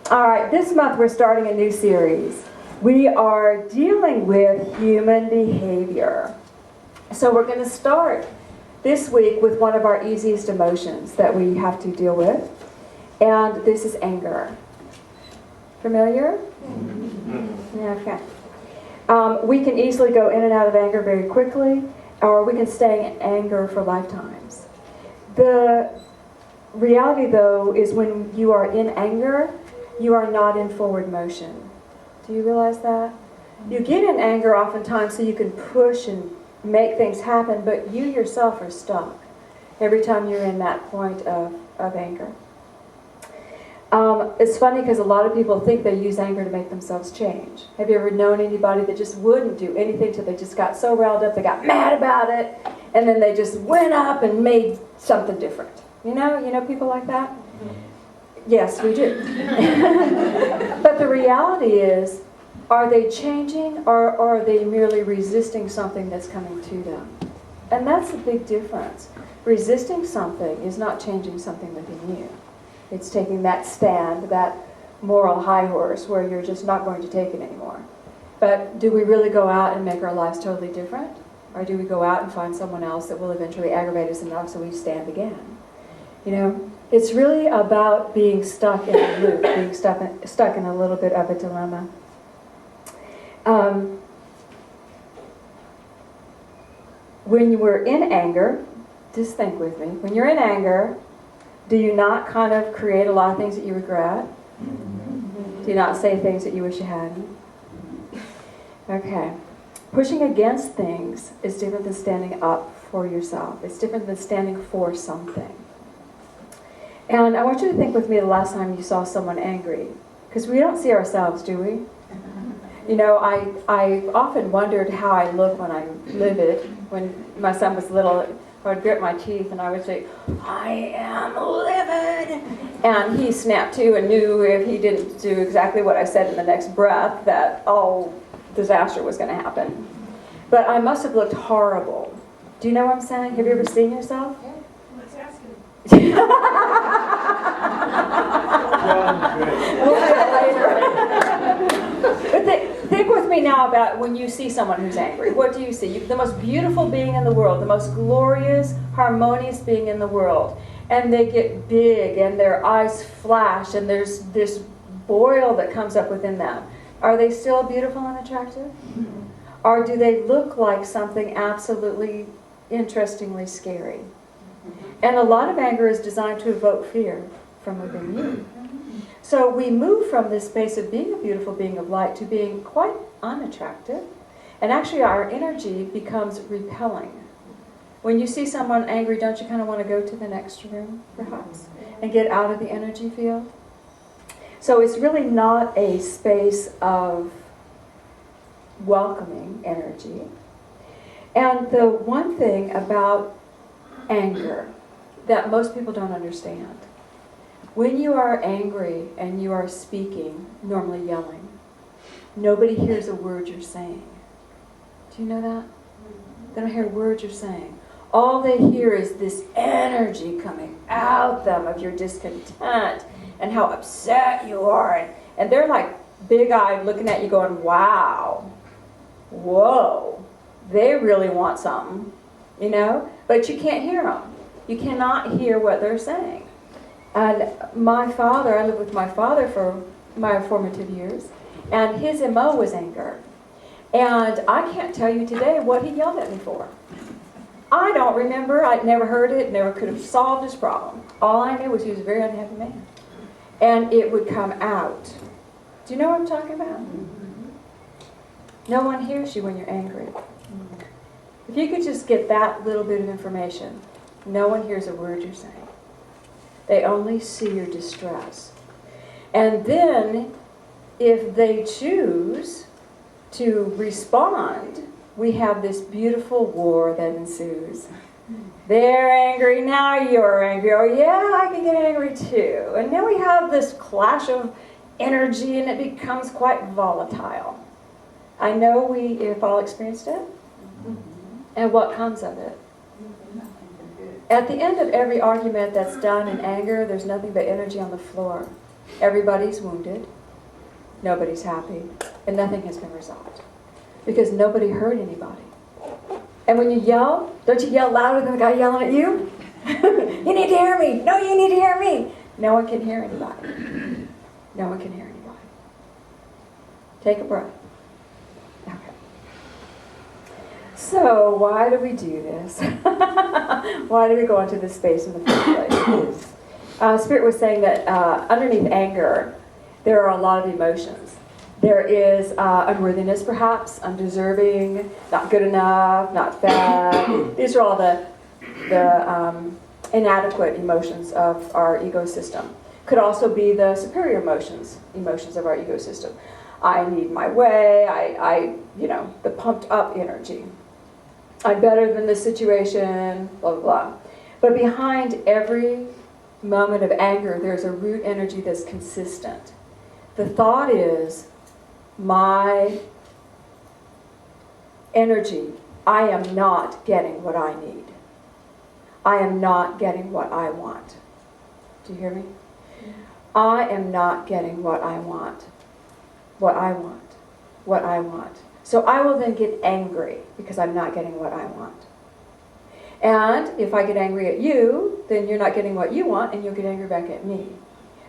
All right, this month we're starting a new series. We are dealing with human behavior. So we're going to start this week with one of our easiest emotions that we have to deal with. And this is anger. Familiar? Okay. We can easily go in and out of anger very quickly, or we can stay in anger for lifetimes. The reality, though, is when you are in anger, you are not in forward motion. Do you realize that? You get in anger oftentimes so you can push and make things happen, but you yourself are stuck every time you're in that point of anger. It's funny because a lot of people think they use anger to make themselves change. Have you ever known anybody that just wouldn't do anything till they just got so riled up, they got mad about it, and then they just went up and made something different? You know people like that? Yes, we do. But the reality is, are they changing or are they merely resisting something that's coming to them? And that's a big difference. Resisting something is not changing something within you. It's taking that stand, that moral high horse where you're just not going to take it anymore. But do we really go out and make our lives totally different? Or do we go out and find someone else that will eventually aggravate us enough so we stand again? You know, it's really about being stuck in a loop, being stuck in a little bit of a dilemma. When you were in anger, just think with me, when you're in anger, do you not kind of create a lot of things that you regret? Do you not say things that you wish you hadn't? Okay. Pushing against things is different than standing up for yourself. It's different than standing for something. And I want you to think with me the last time you saw someone angry. Because we don't see ourselves, do we? You know, I often wondered how I look when I'm livid. When my son was little, I would grit my teeth and I would say, I am livid. And he snapped to and knew if he didn't do exactly what I said in the next breath that, disaster was going to happen. But I must have looked horrible. Do you know what I'm saying? Have you ever seen yourself? Yeah. Let's ask him. But think with me now about when you see someone who's angry. What do you see? The most beautiful being in the world, the most glorious, harmonious being in the world. And they get big and their eyes flash and there's this boil that comes up within them. Are they still beautiful and attractive? Or do they look like something absolutely interestingly scary? And a lot of anger is designed to evoke fear from within you. So we move from this space of being a beautiful being of light to being quite unattractive. And actually our energy becomes repelling. When you see someone angry, don't you kind of want to go to the next room, perhaps, and get out of the energy field? So it's really not a space of welcoming energy. And the one thing about anger that most people don't understand, when you are angry and you are speaking, normally yelling, nobody hears a word you're saying. Do you know that? They don't hear a word you're saying. All they hear is this energy coming out them of your discontent and how upset you are. And they're like big-eyed looking at you going, wow, whoa, they really want something, you know? But you can't hear them. You cannot hear what they're saying. And my father, I lived with my father for my formative years, and his MO was anger. And I can't tell you today what he yelled at me for. I don't remember. I'd never heard it, never could have solved his problem. All I knew was he was a very unhappy man. And it would come out. Do you know what I'm talking about? No one hears you when you're angry. If you could just get that little bit of information, no one hears a word you're saying. They only see your distress. And then, if they choose to respond, we have this beautiful war that ensues. They're angry, now you're angry. Oh yeah, I can get angry too. And then we have this clash of energy and it becomes quite volatile. I know we've all experienced it. And what comes of it? At the end of every argument that's done in anger, there's nothing but energy on the floor. Everybody's wounded. Nobody's happy. And nothing has been resolved. Because nobody heard anybody. And when you yell, don't you yell louder than the guy yelling at you? You need to hear me. No, you need to hear me. No one can hear anybody. No one can hear anybody. Take a breath. Okay. So, why do we do this? Why do we go into this space in the first place? Spirit was saying that underneath anger, there are a lot of emotions. There is unworthiness, perhaps, undeserving, not good enough, not bad. These are all the inadequate emotions of our ego system. Could also be the superior emotions of our ego system. I need my way, the pumped up energy. I'm better than this situation, blah, blah, blah. But behind every moment of anger, there's a root energy that's consistent. The thought is, my energy, I am not getting what I need. I am not getting what I want. Do you hear me? I am not getting what I want. What I want. What I want. So I will then get angry because I'm not getting what I want. And if I get angry at you, then you're not getting what you want and you'll get angry back at me.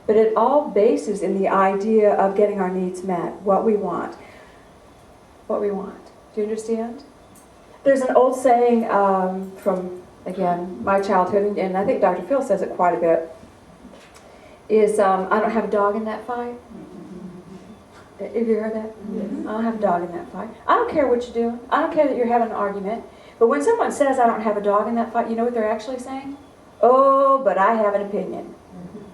But it all bases in the idea of getting our needs met, what we want. What we want. Do you understand? There's an old saying from, again, my childhood, and I think Dr. Phil says it quite a bit, is, I don't have a dog in that fight. Have you heard that? Yes. I don't have a dog in that fight. I don't care what you're doing. I don't care that you're having an argument. But when someone says I don't have a dog in that fight, you know what they're actually saying? Oh, but I have an opinion.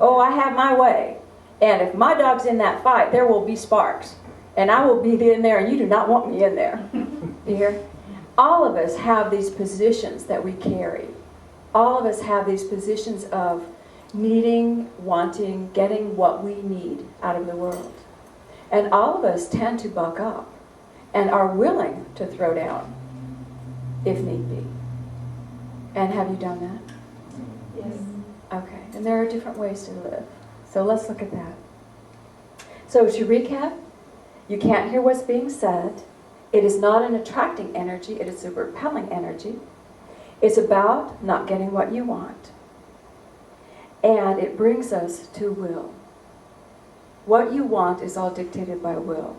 Oh, I have my way. And if my dog's in that fight, there will be sparks. And I will be in there, and you do not want me in there. You hear? All of us have these positions that we carry. All of us have these positions of needing, wanting, getting what we need out of the world. And all of us tend to buck up and are willing to throw down if need be. And have you done that? Yes. Okay. And there are different ways to live. So let's look at that. So to recap, you can't hear what's being said. It is not an attracting energy. It is a repelling energy. It's about not getting what you want. And it brings us to will. What you want is all dictated by will.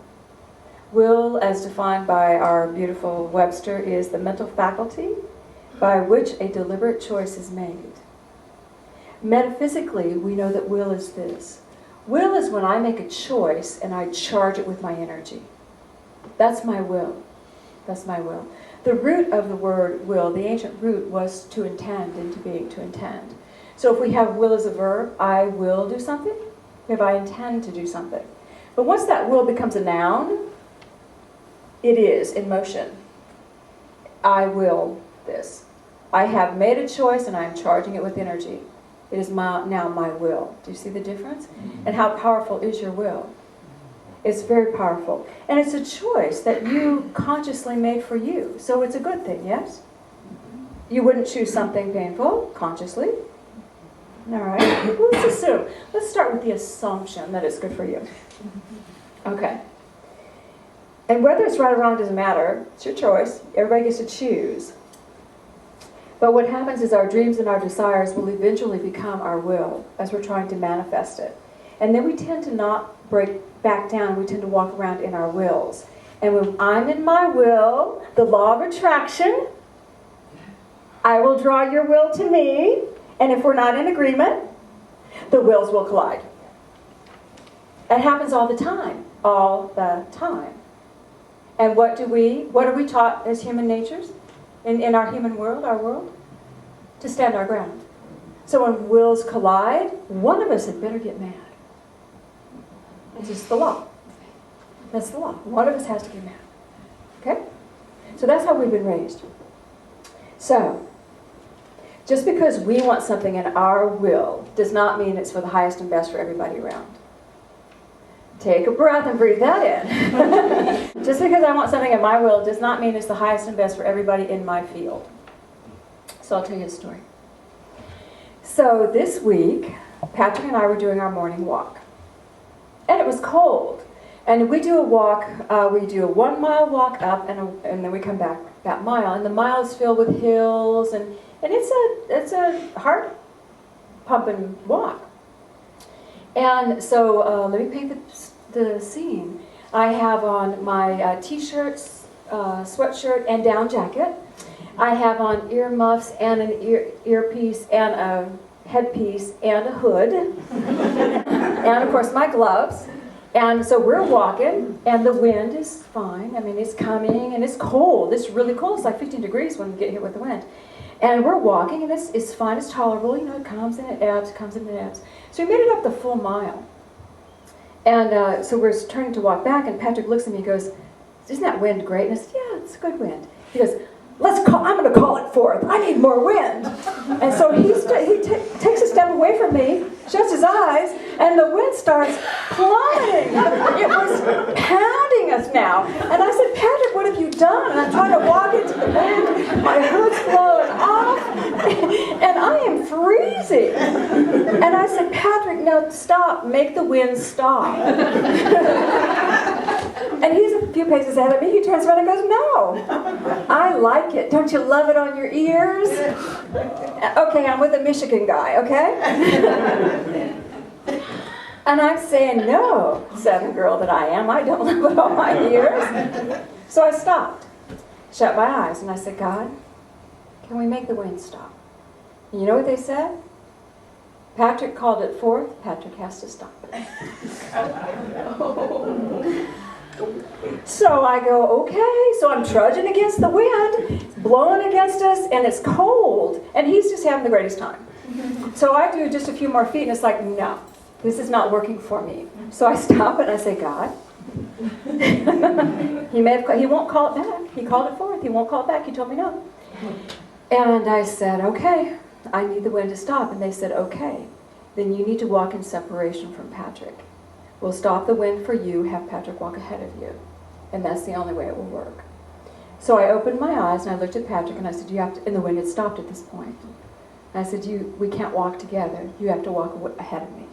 Will, as defined by our beautiful Webster, is the mental faculty by which a deliberate choice is made. Metaphysically, we know that will is this. Will is when I make a choice and I charge it with my energy. That's my will. That's my will. The root of the word will, the ancient root, was to intend, into being, to intend. So if we have will as a verb, I will do something, if I intend to do something. But once that will becomes a noun, it is in motion. I will this. I have made a choice and I am charging it with energy. It is now my will. Do you see the difference? And how powerful is your will? It's very powerful. And it's a choice that you consciously made for you. So it's a good thing, yes? You wouldn't choose something painful consciously. All right, let's assume. Let's start with the assumption that it's good for you. Okay. And whether it's right or wrong doesn't matter. It's your choice. Everybody gets to choose. But what happens is our dreams and our desires will eventually become our will as we're trying to manifest it. And then we tend to not break back down. We tend to walk around in our wills. And when I'm in my will, the law of attraction, I will draw your will to me. And if we're not in agreement, the wills will collide. That happens all the time. All the time. And what are we taught as human natures? In our human world, our world? To stand our ground. So when wills collide, one of us had better get mad. It's just the law. That's the law. One of us has to get mad. Okay? So that's how we've been raised. So, just because we want something in our will does not mean it's for the highest and best for everybody around. Take a breath and breathe that in. Just because I want something in my will does not mean it's the highest and best for everybody in my field. So I'll tell you a story. So this week, Patrick and I were doing our morning walk. And it was cold. And we do a walk, we do a 1 mile walk up, and then we come back that mile. And the mile is filled with hills, and it's a heart-pumping walk. And so let me paint the scene. I have on my t-shirts, sweatshirt, and down jacket. I have on earmuffs and an earpiece and a headpiece and a hood. And of course my gloves. And so we're walking, and the wind is fine. I mean, it's coming, and it's cold. It's really cold. It's like 15 degrees when we get hit with the wind. And we're walking, and it's fine. It's tolerable. You know, it comes and it ebbs, comes and it ebbs. So we made it up the full mile. And so we're turning to walk back, and Patrick looks at me and goes, "Isn't that wind great?" And I said, "Yeah, it's a good wind." He goes, I'm going to call it forth. I need more wind. And so he takes a step away from me, shuts his eyes, and the wind starts plummeting. It was pounding us now. And I said, "Patrick, what have you done?" And I'm trying to walk into the wind. My hood's blowing off, and I am freezing. And I said, "Patrick, no, stop. Make the wind stop." And he's a few paces ahead of me. He turns around and goes, "No, I like it. Don't you love it on your ears?" Okay, I'm with a Michigan guy, okay? And I'm saying, "No, Southern girl that I am, I don't love it on my ears." So I stopped, shut my eyes, and I said, "God, can we make the wind stop?" And you know what they said? Patrick called it forth. Patrick has to stop it. So I go, okay, so I'm trudging against the wind, it's blowing against us, and it's cold, and he's just having the greatest time. So I do just a few more feet, and it's like, no, this is not working for me. So I stop and I say, "God." He won't call it back. He called it forth. He won't call it back. He told me no. And I said, "Okay, I need the wind to stop." And they said, "Okay, then you need to walk in separation from Patrick. We'll stop the wind for you, have Patrick walk ahead of you. And that's the only way it will work." So I opened my eyes and I looked at Patrick and I said, "You have to," and the wind had stopped at this point. And I said, "We can't walk together. You have to walk ahead of me."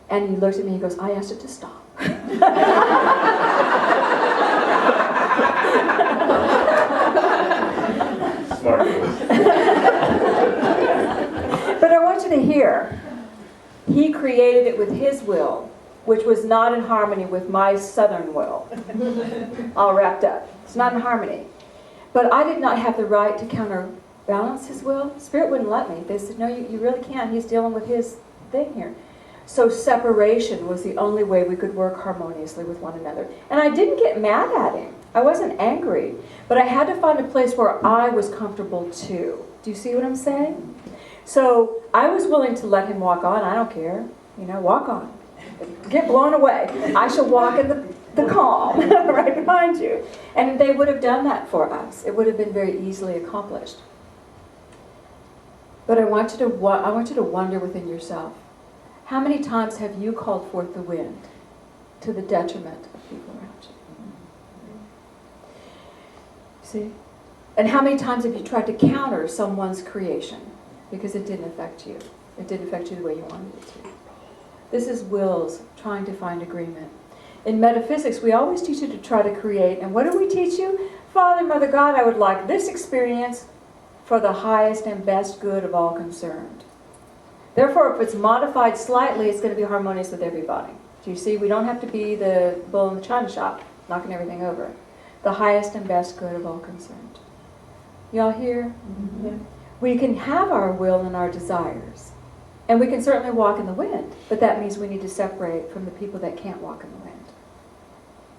And he looked at me and he goes, "I asked it to stop." Smart. But I want you to hear, he created it with his will, which was not in harmony with my southern will. All wrapped up. It's not in harmony. But I did not have the right to counterbalance his will. Spirit wouldn't let me. They said, "No, you really can't. He's dealing with his thing here." So separation was the only way we could work harmoniously with one another. And I didn't get mad at him. I wasn't angry. But I had to find a place where I was comfortable too. Do you see what I'm saying? So I was willing to let him walk on. I don't care. You know, walk on. Get blown away. I shall walk in the calm right behind you. And they would have done that for us. It would have been very easily accomplished. But I want you to wonder within yourself, how many times have you called forth the wind to the detriment of people around you? See? And how many times have you tried to counter someone's creation because it didn't affect you? It didn't affect you the way you wanted it to. This is wills trying to find agreement. In metaphysics, we always teach you to try to create. And what do we teach you? Father, Mother God, I would like this experience for the highest and best good of all concerned. Therefore, if it's modified slightly, it's going to be harmonious with everybody. Do you see? We don't have to be the bull in the china shop, knocking everything over. The highest and best good of all concerned. Y'all hear? Mm-hmm. Yeah. We can have our will and our desires. And we can certainly walk in the wind, but that means we need to separate from the people that can't walk in the wind.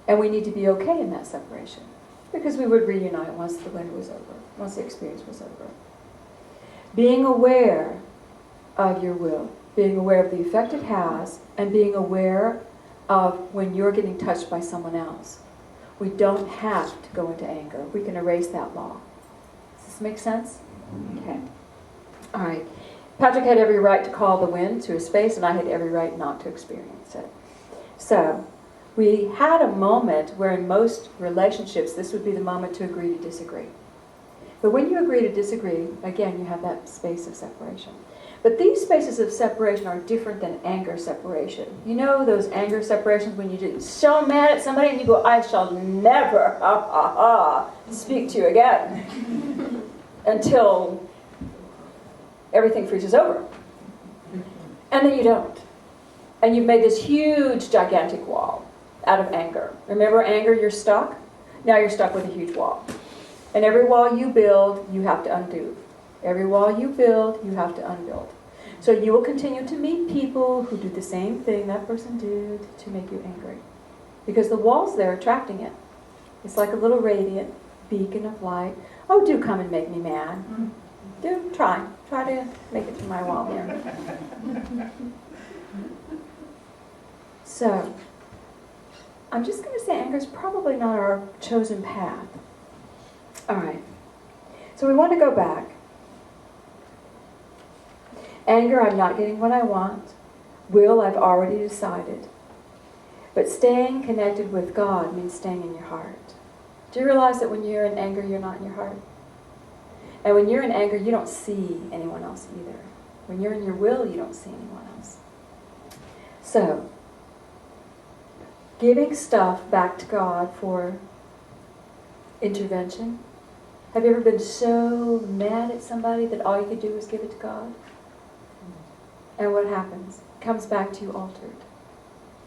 And we need to be okay in that separation, because we would reunite once the wind was over, once the experience was over. Being aware of your will, being aware of the effect it has, and being aware of when you're getting touched by someone else. We don't have to go into anger. We can erase that law. Does this make sense? Okay. All right. Patrick had every right to call the wind to his face, and I had every right not to experience it. So, we had a moment where in most relationships, this would be the moment to agree to disagree. But when you agree to disagree, again, you have that space of separation. But these spaces of separation are different than anger separation. You know those anger separations when you get so mad at somebody and you go, I shall never speak to you again until everything freezes over. And then you don't. And you've made this huge, gigantic wall out of anger. Remember anger, you're stuck? Now you're stuck with a huge wall. And every wall you build, you have to undo. Every wall you build, you have to unbuild. So you will continue to meet people who do the same thing that person did to make you angry. Because the wall's there attracting it. It's like a little radiant beacon of light. Oh, do come and make me mad. Do, try. Try to make it through my wall here. So, I'm just going to say anger is probably not our chosen path. All right. So we want to go back. Anger, I'm not getting what I want. Will, I've already decided. But staying connected with God means staying in your heart. Do you realize that when you're in anger, you're not in your heart? And when you're in anger, you don't see anyone else either. When you're in your will, you don't see anyone else. So, giving stuff back to God for intervention. Have you ever been so mad at somebody that all you could do was give it to God? And what happens? It comes back to you altered.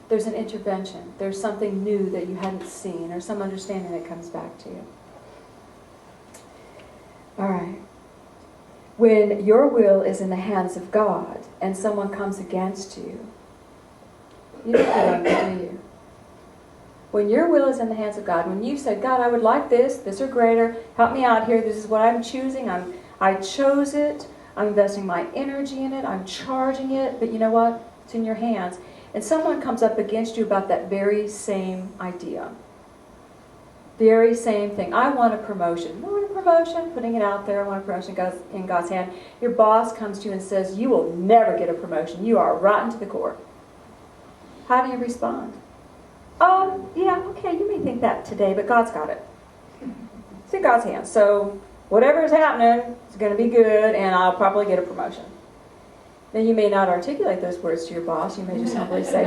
There's an intervention. There's something new that you hadn't seen, or some understanding that comes back to you. All right. When your will is in the hands of God and someone comes against you, you don't feel angry, do you? When your will is in the hands of God, when you said, God, I would like this or greater, help me out here, this is what I'm choosing, I chose it, I'm investing my energy in it, I'm charging it, but you know what? It's in your hands. And someone comes up against you about that very same idea. Very same thing. I want a promotion. I want a promotion, putting it out there, I want a promotion in God's hand. Your boss comes to you and says, you will never get a promotion. You are rotten to the core. How do you respond? Yeah, okay, you may think that today, but God's got it. It's in God's hands. So whatever is happening is going to be good, and I'll probably get a promotion. Then you may not articulate those words to your boss. You may just simply say,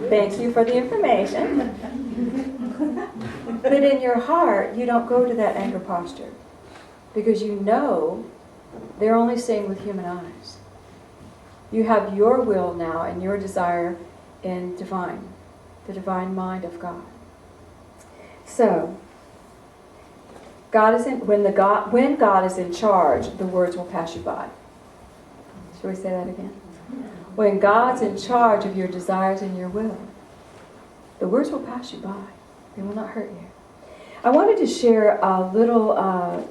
thank you for the information. But in your heart, you don't go to that anger posture. Because you know they're only seeing with human eyes. You have your will now and your desire in the divine mind of God. So, when God is in charge, the words will pass you by. Shall we say that again? When God's in charge of your desires and your will, the words will pass you by. They will not hurt you. I wanted to share a little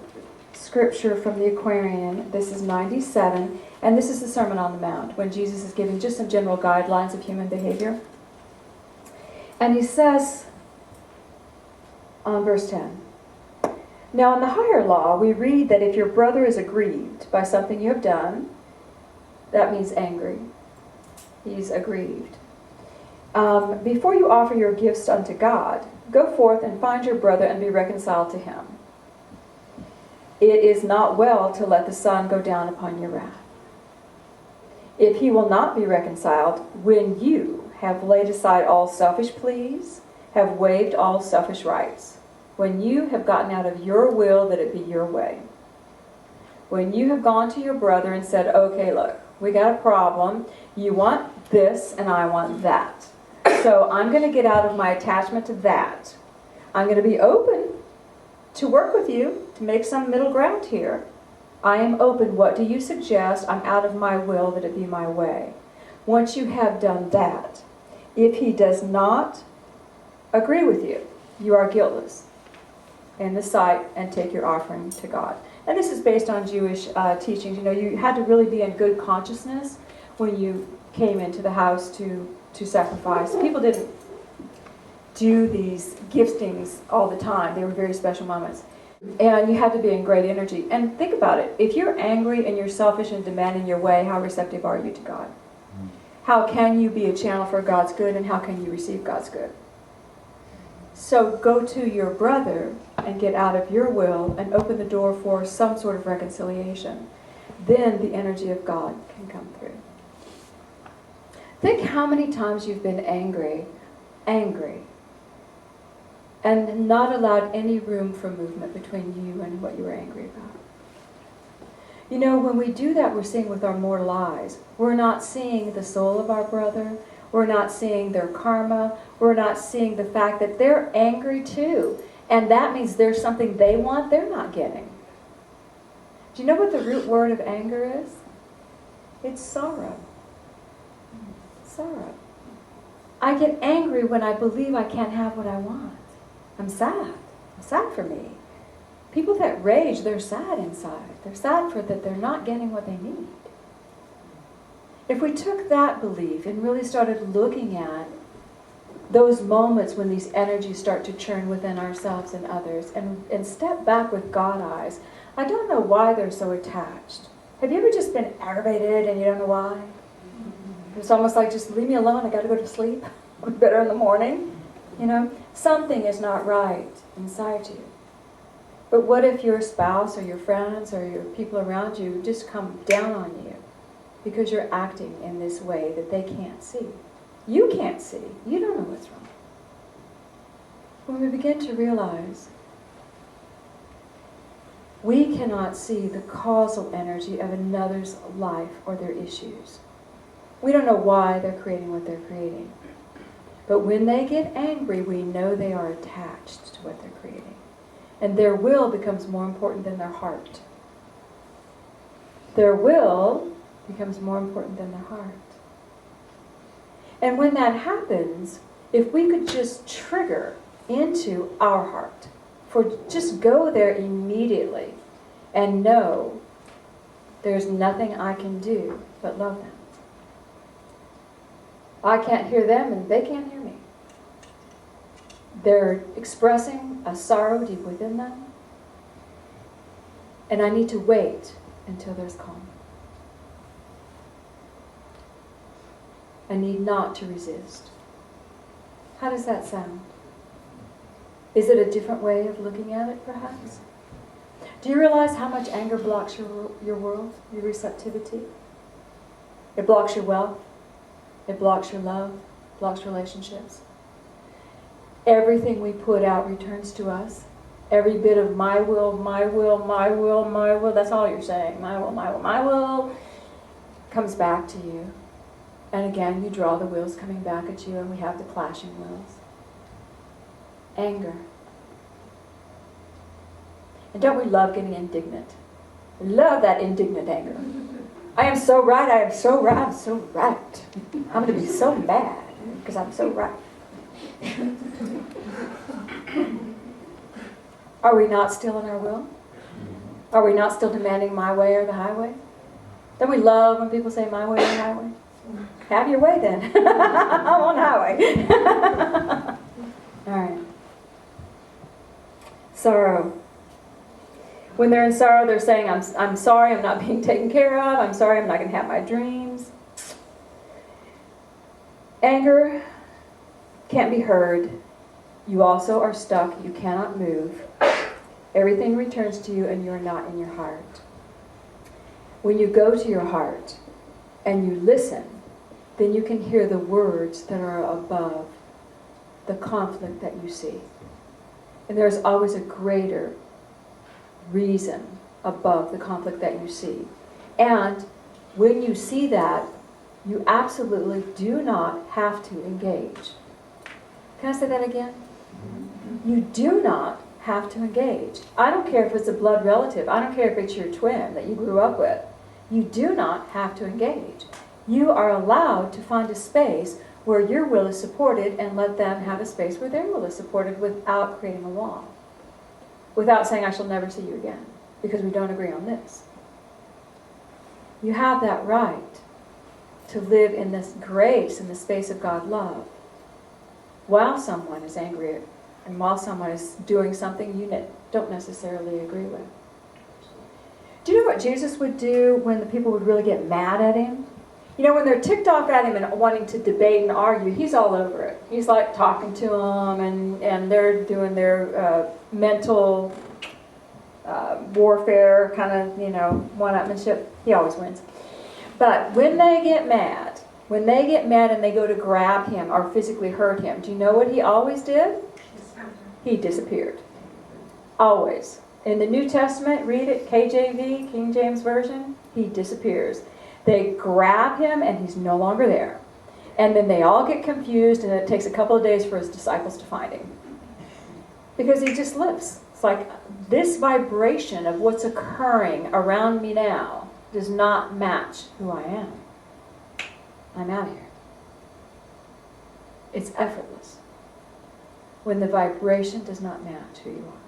scripture from the Aquarium. This is 97, and this is the Sermon on the Mount, when Jesus is giving just some general guidelines of human behavior. And he says, on verse 10, now in the higher law, we read that if your brother is aggrieved by something you have done, that means angry. He's aggrieved. Before you offer your gifts unto God, go forth and find your brother and be reconciled to him. It is not well to let the sun go down upon your wrath. If he will not be reconciled, when you have laid aside all selfish pleas, have waived all selfish rights, when you have gotten out of your will that it be your way, when you have gone to your brother and said, okay, look, we got a problem, you want this and I want that. So I'm going to get out of my attachment to that. I'm going to be open to work with you, to make some middle ground here. I am open. What do you suggest? I'm out of my will that it be my way. Once you have done that, if he does not agree with you, you are guiltless in the sight, and take your offering to God. And this is based on Jewish teachings. You know, you had to really be in good consciousness when you came into the house to sacrifice. People didn't do these giftings all the time. They were very special moments. And you had to be in great energy. And think about it. If you're angry and you're selfish and demanding your way, how receptive are you to God? How can you be a channel for God's good, and how can you receive God's good? So go to your brother and get out of your will and open the door for some sort of reconciliation. then the energy of God can come through. Think how many times you've been angry, and not allowed any room for movement between you and what you were angry about. You know, when we do that, we're seeing with our mortal eyes. We're not seeing the soul of our brother. We're not seeing their karma. We're not seeing the fact that they're angry too. And that means there's something they want they're not getting. Do you know what the root word of anger is? It's sorrow. Sorrow. I get angry when I believe I can't have what I want. I'm sad. I'm sad for me. People that rage, they're sad inside. They're sad for that they're not getting what they need. If we took that belief and really started looking at those moments when these energies start to churn within ourselves and others, and step back with God eyes, I don't know why they're so attached. Have you ever just been aggravated and you don't know why? It's almost like, just leave me alone, I got to go to sleep. I'll be better in the morning. You know, something is not right inside you. But what if your spouse or your friends or your people around you just come down on you because you're acting in this way that they can't see? You can't see. You don't know what's wrong. When we begin to realize we cannot see the causal energy of another's life or their issues. We don't know why they're creating what they're creating. But when they get angry, we know they are attached to what they're creating. And their will becomes more important than their heart. Their will becomes more important than their heart. And when that happens, if we could just trigger into our heart, just go there immediately and know there's nothing I can do but love them. I can't hear them and they can't hear me. They're expressing a sorrow deep within them. And I need to wait until there's calm. I need not to resist. How does that sound? Is it a different way of looking at it, perhaps? Do you realize how much anger blocks your world, your receptivity? It blocks your wealth. It blocks your love, blocks relationships. Everything we put out returns to us. Every bit of my will, my will, my will, my will, that's all you're saying. My will, my will, my will, comes back to you. And again, you draw the wheels coming back at you, and we have the clashing wheels. Anger. And don't we love getting indignant? We love that indignant anger. I am so right, I am so right, I'm so right. I'm going to be so mad because I'm so right. Are we not still in our will? Are we not still demanding my way or the highway? Don't we love when people say my way or the highway? Have your way then. I'm on highway. All right. Sorrow. When they're in sorrow, they're saying, I'm sorry I'm not being taken care of. I'm sorry I'm not going to have my dreams. Anger can't be heard. You also are stuck. You cannot move. Everything returns to you and you're not in your heart. When you go to your heart and you listen, then you can hear the words that are above the conflict that you see. And there's always a greater reason above the conflict that you see. And when you see that, you absolutely do not have to engage. Can I say that again? You do not have to engage. I don't care if it's a blood relative. I don't care if it's your twin that you grew up with. You do not have to engage. You are allowed to find a space where your will is supported and let them have a space where their will is supported without creating a wall. Without saying, I shall never see you again, because we don't agree on this. You have that right to live in this grace, in the space of God love, while someone is angry and while someone is doing something you don't necessarily agree with. Do you know what Jesus would do when the people would really get mad at him? You know, when they're ticked off at him and wanting to debate and argue, he's all over it. He's like talking to them, and they're doing their mental warfare, kind of, one-upmanship. He always wins. But when they get mad and they go to grab him or physically hurt him, do you know what he always did? He disappeared. Always. In the New Testament, read it, KJV, King James Version, he disappears. They grab him and he's no longer there. And then they all get confused, and it takes a couple of days for his disciples to find him. Because he just lives. It's like this vibration of what's occurring around me now does not match who I am. I'm out here. It's effortless when the vibration does not match who you are.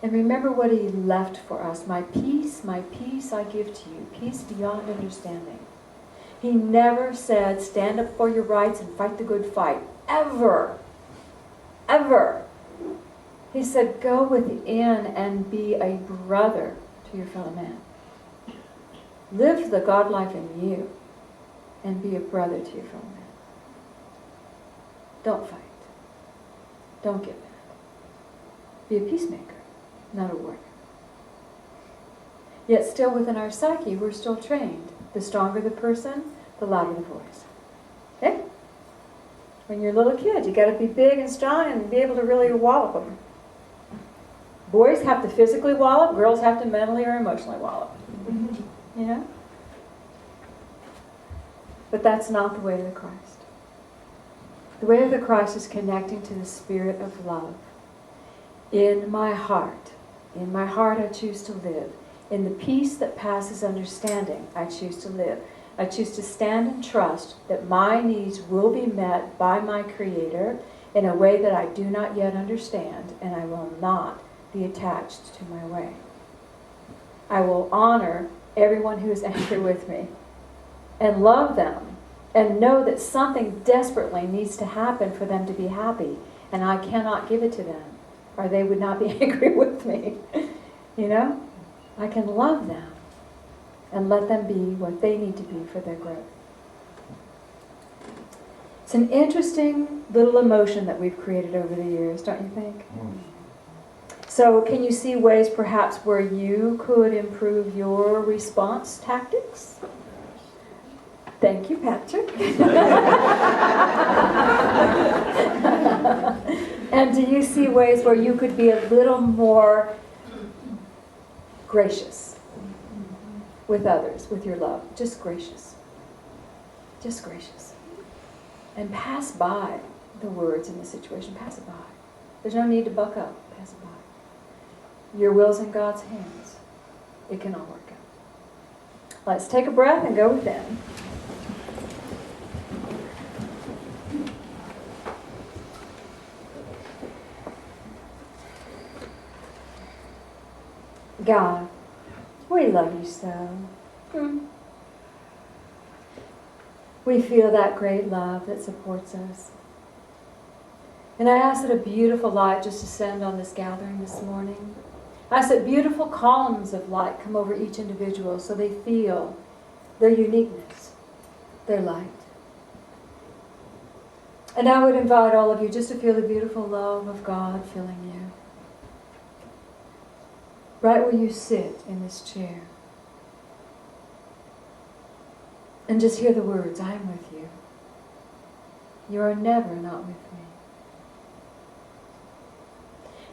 And remember what he left for us. My peace I give to you. Peace beyond understanding. He never said, stand up for your rights and fight the good fight. Ever. Ever. He said, go within and be a brother to your fellow man. Live the God life in you and be a brother to your fellow man. Don't fight. Don't get mad. Be a peacemaker, not a warrior. Yet still within our psyche, we're still trained. The stronger the person, the louder the voice. Okay? When you're a little kid, you got to be big and strong and be able to really wallop them. Boys have to physically wallop, girls have to mentally or emotionally wallop. You know? But that's not the way of the Christ. The way of the Christ is connecting to the spirit of love. In my heart I choose to live. In the peace that passes understanding, I choose to live. I choose to stand and trust that my needs will be met by my Creator in a way that I do not yet understand, and I will not be attached to my way. I will honor everyone who is angry with me and love them and know that something desperately needs to happen for them to be happy, and I cannot give it to them or they would not be angry with me. You know? I can love them and let them be what they need to be for their growth. It's an interesting little emotion that we've created over the years, don't you think? So can you see ways perhaps where you could improve your response tactics? Thank you, Patrick. And do you see ways where you could be a little more gracious with others, with your love? Just gracious. Just gracious. And pass by the words in the situation. Pass it by. There's no need to buck up. Pass it by. Your will's in God's hands. It can all work out. Let's take a breath and go within. God, we love you so. We feel that great love that supports us. And I ask that a beautiful light just descend on this gathering this morning. I ask that beautiful columns of light come over each individual so they feel their uniqueness, their light. And I would invite all of you just to feel the beautiful love of God filling you. Right where you sit in this chair. And just hear the words, I am with you. You are never not with me.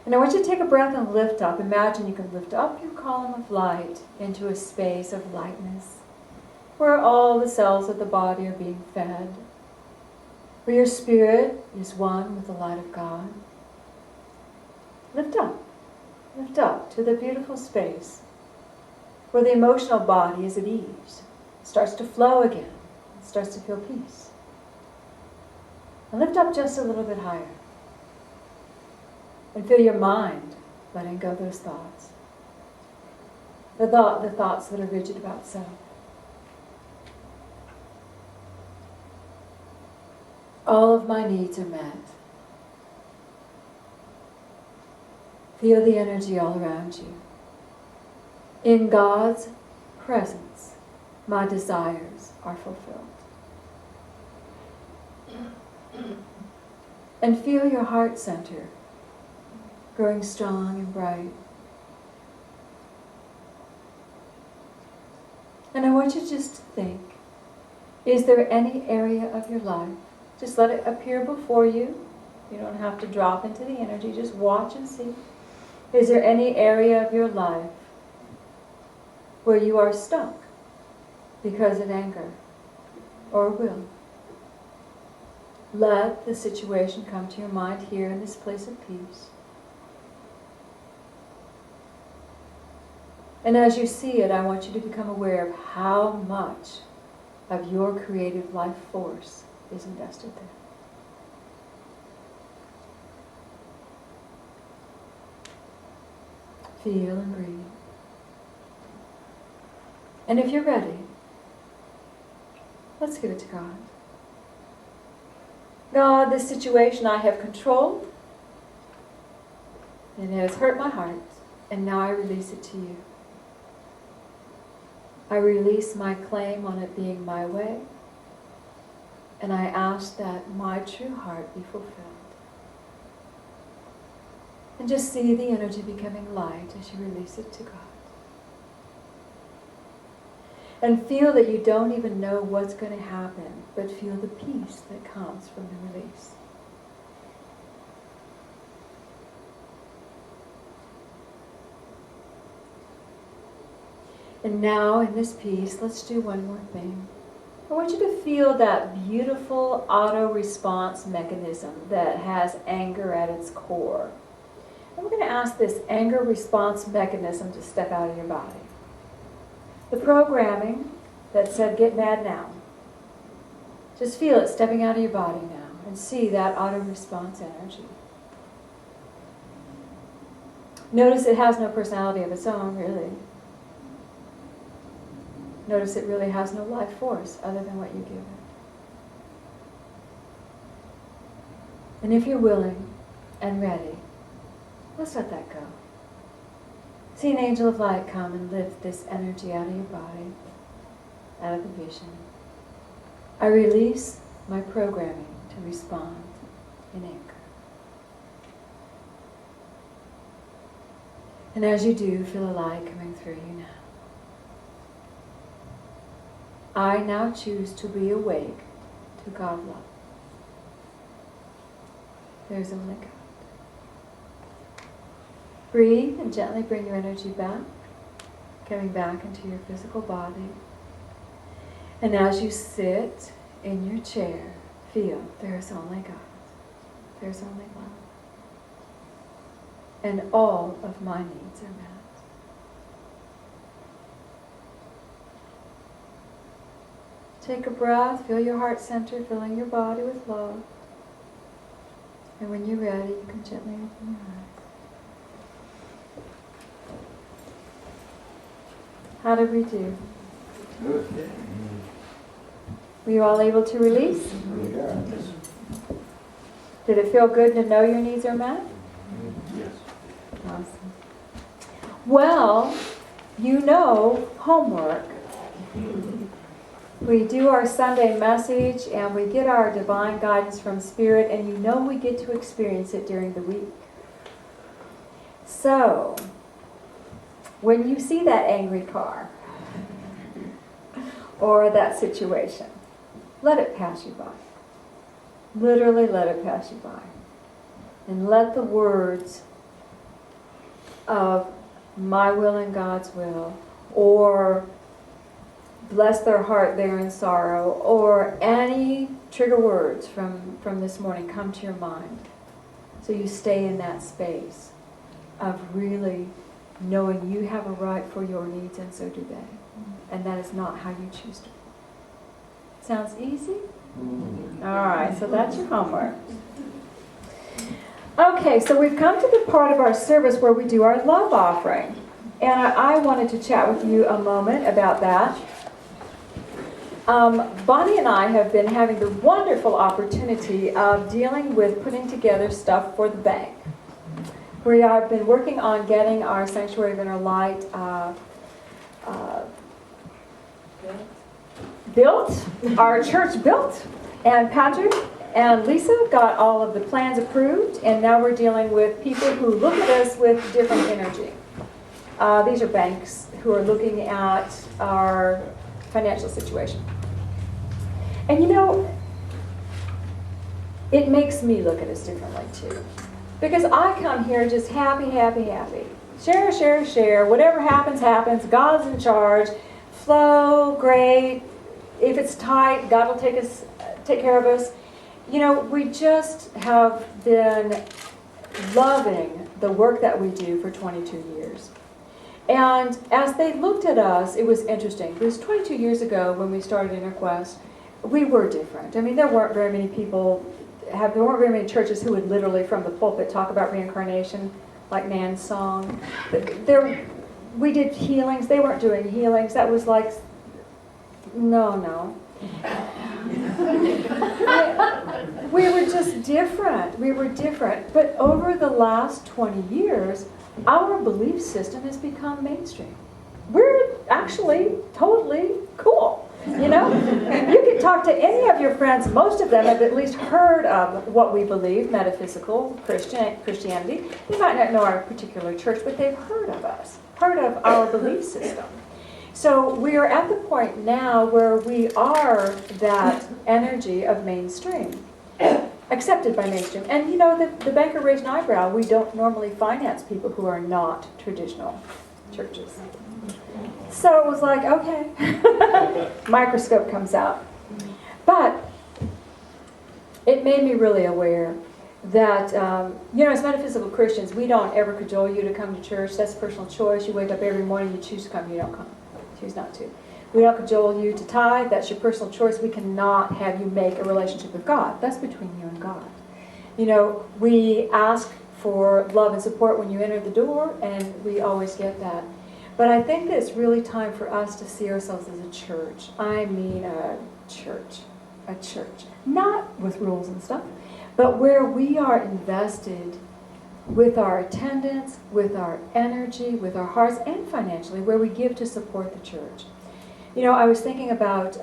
And I want you to take a breath and lift up. Imagine you can lift up your column of light into a space of lightness where all the cells of the body are being fed, where your spirit is one with the light of God. Lift up. Lift up to the beautiful space where the emotional body is at ease. It starts to flow again. It starts to feel peace. And lift up just a little bit higher. And feel your mind letting go those thoughts. The thoughts that are rigid about self. All of my needs are met. Feel the energy all around you. In God's presence, my desires are fulfilled. And feel your heart center growing strong and bright. And I want you just to think, is there any area of your life, just let it appear before you. You don't have to drop into the energy, just watch and see. Is there any area of your life where you are stuck because of anger or will? Let the situation come to your mind here in this place of peace. And as you see it, I want you to become aware of how much of your creative life force is invested there. Feel and breathe. And if you're ready, let's give it to God. God, this situation I have controlled, and it has hurt my heart, and now I release it to you. I release my claim on it being my way, and I ask that my true heart be fulfilled. And just see the energy becoming light as you release it to God. And feel that you don't even know what's going to happen, but feel the peace that comes from the release. And now, in this piece, let's do one more thing. I want you to feel that beautiful auto-response mechanism that has anger at its core. And we're going to ask this anger response mechanism to step out of your body. The programming that said, get mad now. Just feel it stepping out of your body now and see that auto-response energy. Notice it has no personality of its own, really. Notice it really has no life force other than what you give it. And if you're willing and ready, let's let that go. See an angel of light come and lift this energy out of your body, out of the vision. I release my programming to respond in anger. And as you do, feel a light coming through you now. I now choose to be awake to God love. There's only God. Breathe and gently bring your energy back, coming back into your physical body. And as you sit in your chair, feel there's only God. There's only love. And all of my needs are met. Take a breath, feel your heart center, filling your body with love. And when you're ready, you can gently open your eyes. How did we do? Good. Were you all able to release? Yeah. Did it feel good to know your needs are met? Yes. Awesome. Well, you know homework. We do our Sunday message and we get our divine guidance from Spirit, and you know we get to experience it during the week. So, when you see that angry car or that situation, let it pass you by. Literally let it pass you by. And let the words of my will and God's will, or bless their heart there in sorrow, or any trigger words from this morning come to your mind. So you stay in that space of really knowing you have a right for your needs, and so do they. And that is not how you choose to. Sounds easy? All right, so that's your homework. Okay, so we've come to the part of our service where we do our love offering. And I wanted to chat with you a moment about that. Bonnie and I have been having the wonderful opportunity of dealing with putting together stuff for the bank. We have been working on getting our Sanctuary of Inner Light built, our church built, and Patrick and Lisa got all of the plans approved, and now we're dealing with people who look at us with different energy. These are banks who are looking at our financial situation. And you know, it makes me look at us differently too. Because I come here just happy, happy, happy. Share, share, share. Whatever happens, happens. God's in charge. Flow, great. If it's tight, God will take care of us. You know, we just have been loving the work that we do for 22 years. And as they looked at us, it was interesting. Because 22 years ago, when we started InnerQuest, we were different. I mean, there weren't very many people, there weren't very many churches who would literally from the pulpit talk about reincarnation, like Nan's song. We did healings. They weren't doing healings. That was like, no. We were just different. We were different. But over the last 20 years, our belief system has become mainstream. We're actually totally cool. You know, you can talk to any of your friends. Most of them have at least heard of what we believe, metaphysical Christianity. They might not know our particular church, but they've heard of us, heard of our belief system. So we are at the point now where we are that energy of mainstream, accepted by mainstream. And you know, the banker raised an eyebrow. We don't normally finance people who are not traditional churches. So it was like, okay, microscope comes out. But it made me really aware that, you know, as metaphysical Christians, we don't ever cajole you to come to church. That's personal choice. You wake up every morning, you choose to come, you don't come. Choose not to. We don't cajole you to tithe. That's your personal choice. We cannot have you make a relationship with God. That's between you and God. You know, we ask for love and support when you enter the door, and we always get that. But I think that it's really time for us to see ourselves as a church. I mean a church. A church. Not with rules and stuff, but where we are invested with our attendance, with our energy, with our hearts, and financially, where we give to support the church. You know, I was thinking about,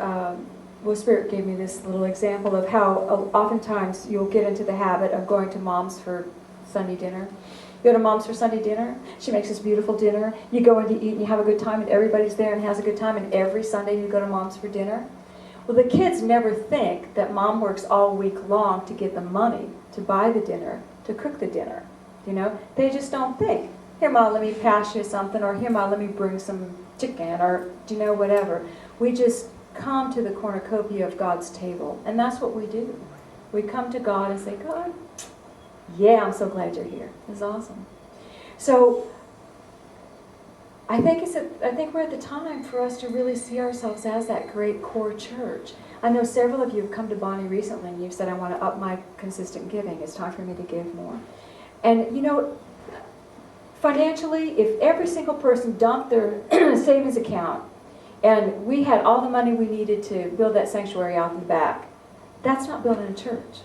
Spirit gave me this little example of how oftentimes you'll get into the habit of going to Mom's for Sunday dinner. You go to Mom's for Sunday dinner. She makes this beautiful dinner. You go in to eat and you have a good time, and everybody's there and has a good time, and every Sunday you go to Mom's for dinner. Well, the kids never think that Mom works all week long to get the money to buy the dinner, to cook the dinner. You know, they just don't think, here, Mom, let me pass you something, or here, Mom, let me bring some chicken, or, you know, whatever. We just come to the cornucopia of God's table, and that's what we do. We come to God and say, God, yeah, I'm so glad you're here. It's awesome. So I think we're at the time for us to really see ourselves as that great core church. I know several of you have come to Bonnie recently, and you've said, I want to up my consistent giving. It's time for me to give more. And you know, financially, if every single person dumped their savings account and we had all the money we needed to build that sanctuary out in the back, that's not building a church.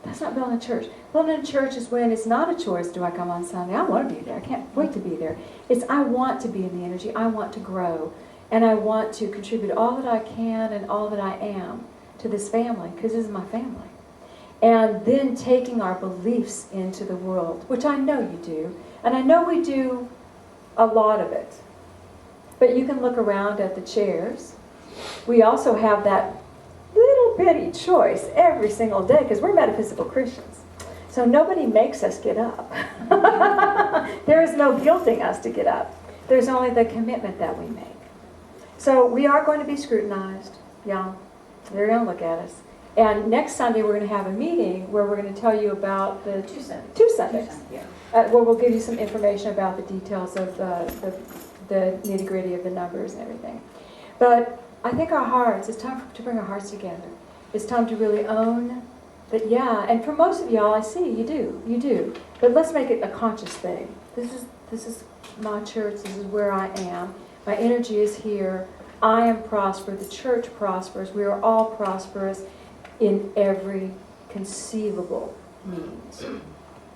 That's not building a church. Building a church is when it's not a choice, do I come on Sunday? I want to be there. I can't wait to be there. It's I want to be in the energy. I want to grow. And I want to contribute all that I can and all that I am to this family, because this is my family. And then taking our beliefs into the world, which I know you do. And I know we do a lot of it. But you can look around at the chairs. We also have that little bitty choice every single day, because we're metaphysical Christians. So nobody makes us get up. There is no guilting us to get up. There's only the commitment that we make. So we are going to be scrutinized. Yeah, they're going to look at us. And next Sunday we're going to have a meeting where we're going to tell you about the two Sundays. Yeah. Where we'll give you some information about the details of the nitty-gritty of the numbers and everything. But I think our hearts, it's time to bring our hearts together. It's time to really own that, yeah, and for most of y'all, I see, you do. But let's make it a conscious thing. This is my church, this is where I am. My energy is here. I am prosperous, the church prospers, we are all prosperous in every conceivable means.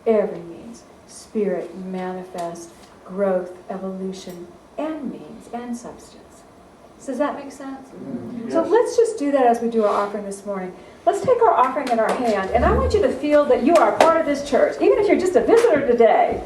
Every means. Spirit, manifest, growth, evolution, and means, and substance. Does that make sense? Yes. So let's just do that as we do our offering this morning. Let's take our offering in our hand, and I want you to feel that you are a part of this church, even if you're just a visitor today.